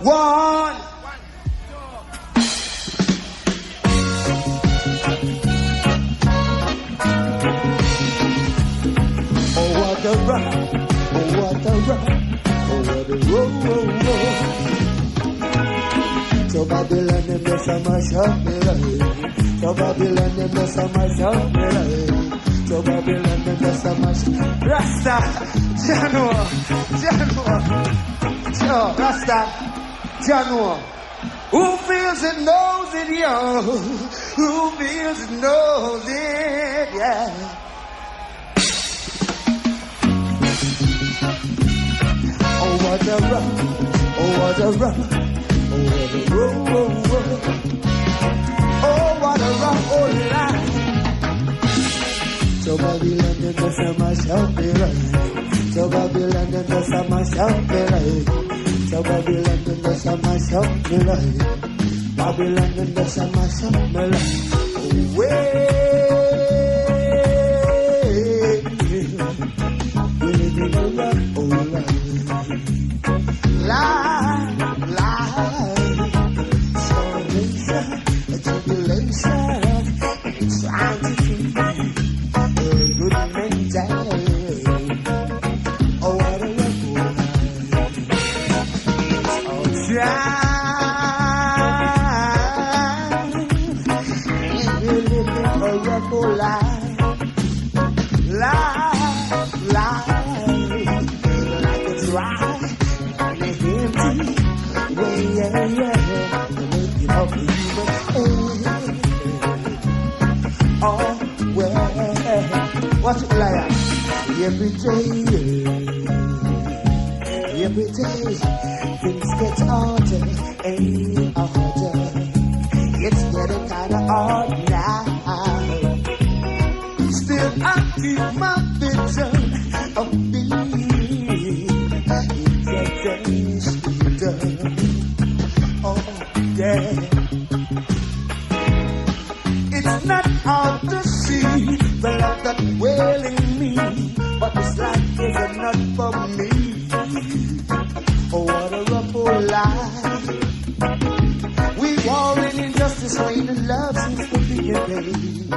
One. Oh, what a rock. Oh, what a rock. Oh, what a roll. So Babylon, them just a mash up me life. So Babylon, them just a mash up me life. So Babylon, them just a mash. Rasta, Janua, Joe, Rasta, Janua. Who feels it knows it, yo. Who feels it knows it, yeah. Oh, what a rock. Oh, what a rock. Oh, what a roll. Oh, what a rock, oh, life. So Babylon, them just a mash up me life. So Babylon, them just a mash up me life. So Babylon, them just a mash up me life. Babylon, them just a mash up me life. Away. We live in a rock, oh, life. Life. Salvation, a tribulation. It's trying to keep me. Good mentality. Oh, what a record. Oh, try. We're living a record life. Life. Like a dry and a empty way, yeah. Making up the human. Oh, well. What's it like? Every day, things get harder and harder. It's getting kinda hard now. Still, I keep my vision of being in oh, yeah. It's not hard to see the love that wailing me, but this life is not for me. Oh, what a rough old life. We warring injustice, raining love since the beginning.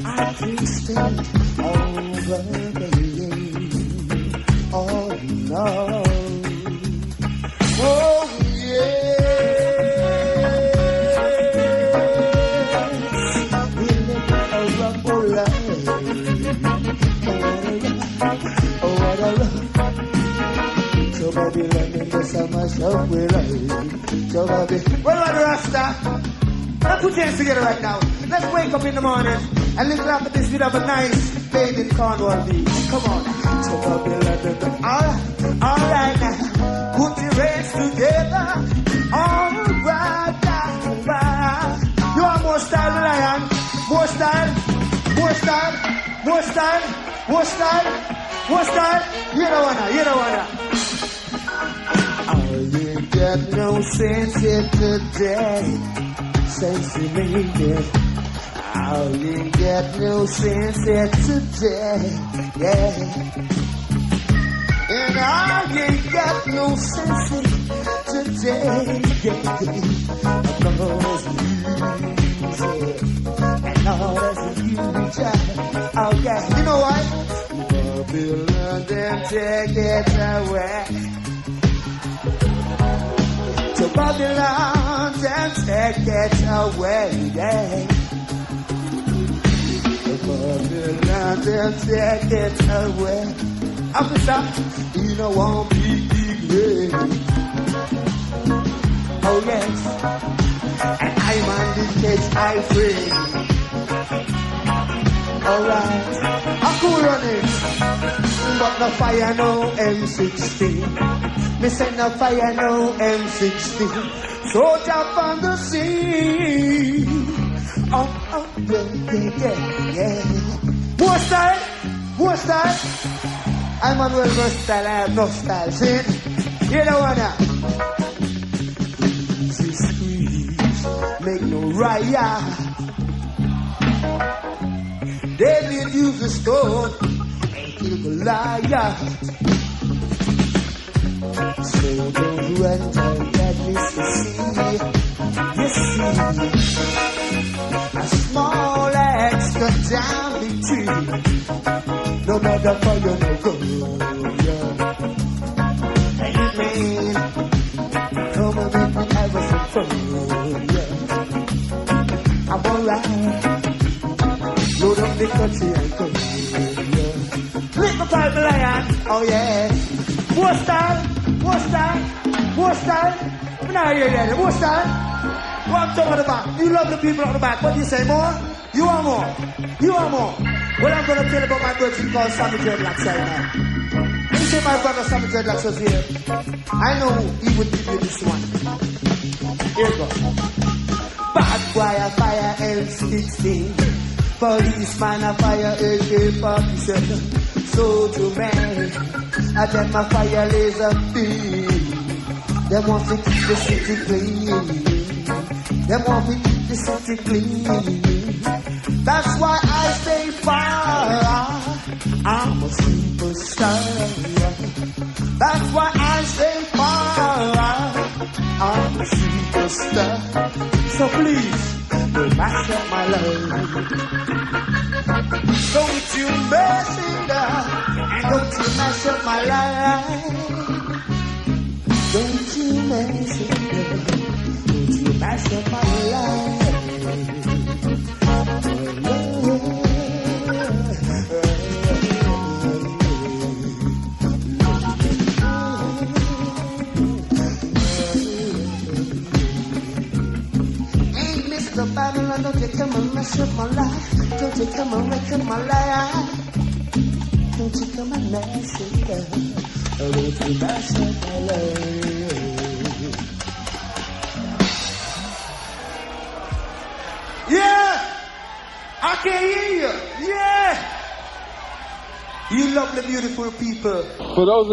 I can't stand over the oh no. Oh yeah. So Babylon and the summer shop will live. So Babylon. Well, what Rasta? Let's put your hands together right now. Let's wake up in the morning and listen after this bit of a nice baby in Cornwall beach. Come on. So Babylon and the all right now. Put your hands together. All right now. You want more style, Lion? More style? More style? More style? More style? More style? You don't wanna. Oh, you got no sense here today. Sense you made it. Oh, you got no sense here today. Yeah. And I ain't got no sense here today. Yeah. Because you and all that's you oh yeah, you know what? Babylon, then take it away. To Babylon, then take it away, yeah. To Babylon, then take it away. Officer, you know won't be big. Oh yes, and I'm on the case, I free. Alright, I'm cool on it, but no fire, no M16. Me say no fire, no M16. Soldier from the sea. Oh, yeah. More style. I'm on well versatile, I have no style. See, you don't wanna. See, squeeze, make no riot. David used a stone and killed Goliath. So don't run, don't let me A small extra down tree. No matter for you no good, yeah. And you mean, come and make me have some fun, yeah. I'm alright. Load up the country and go, yeah. Lick the pipe, lion, oh yeah. More style, more style, more style. Now you're there, more style. One top of the back. You love the people on the back. What do you say, more? You want more? You want more? Well, I'm going to tell you about my brother called Sammy Dreadlocks right now. You say my brother Sammy Dreadlocks was here. I know he would give you this one. Here you go. Bad boy a fire L16. Policeman a fire AK-47. Soldier man a them a fire laser beam. They want to keep the city clean. They want to keep the city clean. That's why I stay far. I'm a superstar. That's why I stay far. I'm a superstar. So please, don't mash up my life. Don't you mess it up. And don't you mash up my life. Don't you mess it up. Mash up my life. Hey, Mr. Babylon, don't you come and mess up my life. Don't you come and wreck up my life. Don't you come and mess it up. Don't you mess up my life. Yeah! I can hear you! Yeah! You lovely, beautiful people. For those of